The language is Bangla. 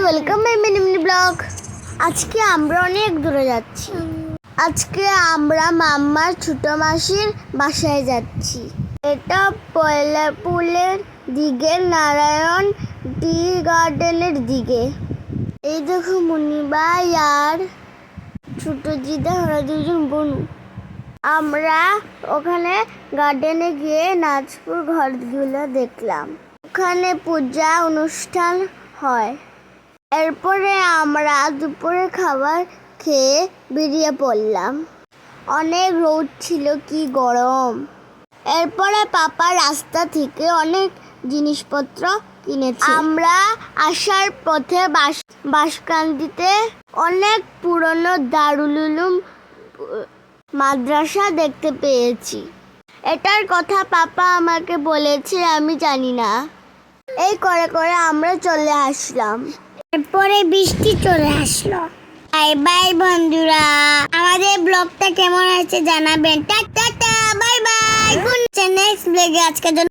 Welcome my mini blog. আজকে আমরা অনেক দূরে যাচ্ছি। আজকে আমরা মাম্মার ছোট মাসির বাসায় যাচ্ছি। এটা পয়লাপুলের দিকে, নারায়ণ টি গার্ডেনের দিকে। এই দেখো মুনিবা আর ছোট জিদা, ওরা দুজন বনু। আমরা ওখানে গার্ডেনে গিয়ে নাচপুর ঘরগুলো দেখলাম। ওখানে পূজা অনুষ্ঠান হয়। এরপরে আমরা দুপুরে খাবার খেয়ে বেরিয়ে পড়লাম। অনেক রোদ ছিল, কি গরম। এরপরে পাপা রাস্তা থেকে অনেক জিনিসপত্র কিনেছে। আমরা আসার পথে বাঁশকান্দিতে অনেক পুরনো দারুল উলুম মাদ্রাসা দেখতে পেয়েছি। এটার কথা পাপা আমাকে বলেছে, আমি জানি না। এই করে করে আমরা চলে আসলাম। এরপরে বৃষ্টি চলে আসলো। বাই বাই বন্ধুরা, আমাদের ব্লগটা কেমন আছে জানাবেন। Tata, bye bye. নেক্সট ব্লগে আজকের জন্য